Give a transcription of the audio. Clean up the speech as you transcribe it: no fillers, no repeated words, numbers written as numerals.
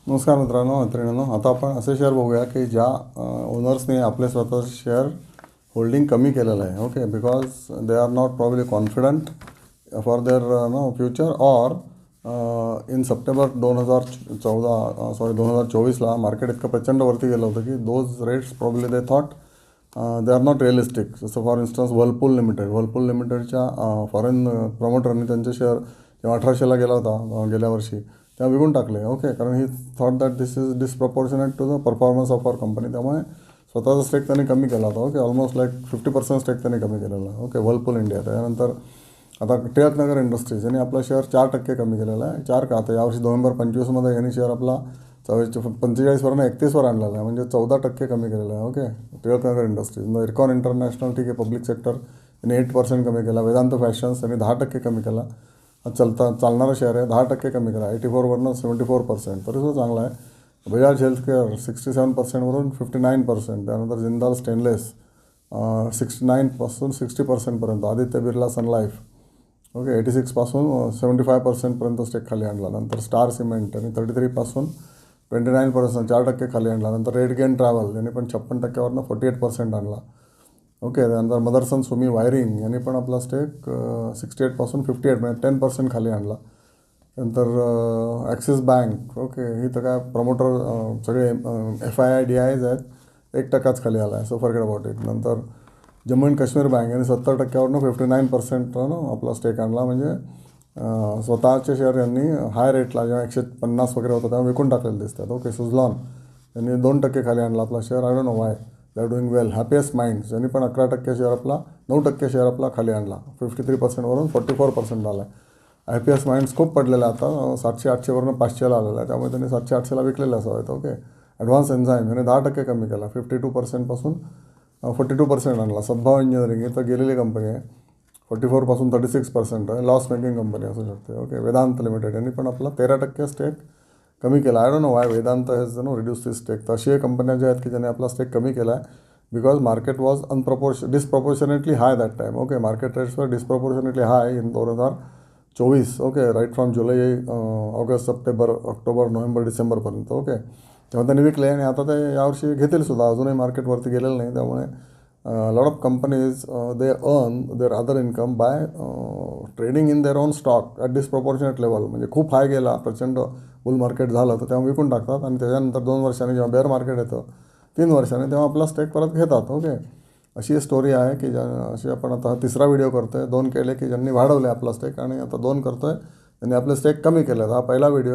नमस्कार मित्रांनो, आता आपण असे शेअर बघूया की ज्या ओनर्सने आपले स्वतःचे शेअर होल्डिंग कमी केलेलं आहे. Okay, because they are not probably confident for their future or in September 2024ला मार्केट इतकं प्रचंड वरती गेलं होतं की those rates probably they thought they are not realistic. जसं फॉर इन्स्टन्स वर्लपूल लिमिटेडच्या फॉरेन प्रमोटरनी त्यांचे शेअर जेव्हा 1800ला गेला होता गेल्या वर्षी तेव्हा विकून टाकले. ओके, कारण ही thought that this is disproportionate to the performance of our company. त्यामुळे स्वतःचा स्टेक त्यांनी कमी केला होता. ओके, ऑलमोस्ट लाईक 50% स्टेक त्यांनी कमी केलेला आहे. Okay, Whirlpool India. त्यानंतर आता टिळकनगर इंडस्ट्रीज यांनी आपला शेअर 4% कमी केलेला आहे. 4 का? आता यावर्षी नोव्हेंबर 25मध्ये यांनी शेअर आपला 45वरून 31वर आणलेला आहे, म्हणजे 14% कमी केलेला आहे. Okay, Tilaknagar industries. मग इरकॉन इंटरनॅशनल, ठीक आहे, पब्लिक सेक्टर यांनी 8% कमी केला. वेदांत फॅशन्स यांनी 10% कमी केला. चालणारा शेअर आहे, 10% कमी केला. 84वरून 74%, तरीसुद्धा चांगला आहे. बजाज हेल्थकेअर 67%वरून 59%. त्यानंतर जिंदाल स्टेनलेस 69पासून 60%पर्यंत. आदित्य बिर्ला सन लाईफ, ओके, 86पासून 75%पर्यंत स्टेक खाली आणला. नंतर स्टार सिमेंट यांनी 33पासून 29%, 4% खाली आणला. नंतर रेडगेन ट्रॅव्हल यांनी पण 56%वरून 48% आणला. ओके, त्यानंतर मदरसन सुमी वायरिंग यांनी पण आपला स्टेक 68पासून 58 म्हणजे 10% खाली आणला. नंतर ॲक्सिस बँक, ओके, ही तर काय प्रमोटर सगळे FII-DIIs आहेत, 1%च खाली आला आहे. So forget about it. नंतर जम्मू अँड काश्मीर बँक यांनी 70%वरून 59% आपला स्टेक आणला. म्हणजे स्वतःचे शेअर यांनी हाय रेटला जेव्हा 150 वगैरे होतं तेव्हा विकून टाकलेले दिसतात. ओके, सुझलॉन यांनी 2% खाली आणला आपला share. I don't know Y, they are doing well. Happiest minds यांनी पण 11% शेअर आपला 9% शेअर आपला खाली आणला. 53%वरून 44% आला आहे. हॅपीएस्ट माइंड्स खूप पडलेला आहे, आता 700-800वरून 500ला आलेला आहे. त्यामुळे त्यांनी 700-800ला विकलेलं असं आहेत. ओके, ॲडव्हान्स एन्झाईम यांनी 10% कमी केला. 52%पासून 42% आणला. सद्भाव इंजिनिअरिंग ही तर गेलेली कंपनी आहे, 44पासून 36% आहे. लॉस मेकिंग कंपनी असू शकते. ओके, वेदांत लिमिटेड यांनी पण आपला 13% स्टेक कमी केला. I don't know why Vedanta has reduce this stake. तर अशी कंपन्या ज्या आहेत की ज्यांनी आपला स्टेक कमी केला आहे because market was disproportionately high that time. Okay, market rates वर disproportionately high in 2024. Okay, right from July, August, September, October, November, डिसेंबरपर्यंत. ओके, तेव्हा त्यांनी विकले आणि आता ते यावर्षी घेतील सुद्धा. अजूनही मार्केटवरती गेलेलं नाही. त्यामुळे lot of companies they earn their other income by trading in their own stock at disproportionate level. म्हणजे खूप हाय गेला, प्रचंड बुल मार्केट झालं तर तेव्हा विकून टाकतात आणि त्याच्यानंतर 2 वर्षांनी जेव्हा बेअर मार्केट येतं 3 वर्षांनी तेव्हा आपला स्टेक परत घेतात. ओके, अशी स्टोरी आहे की अशी आपण आता 3रा व्हिडिओ करतो आहे. 2 केले की ज्यांनी वाढवले आपला स्टेक आणि आता 2 करतो आहे त्यांनी आपले स्टेक कमी केले. हा पहिला व्हिडिओ.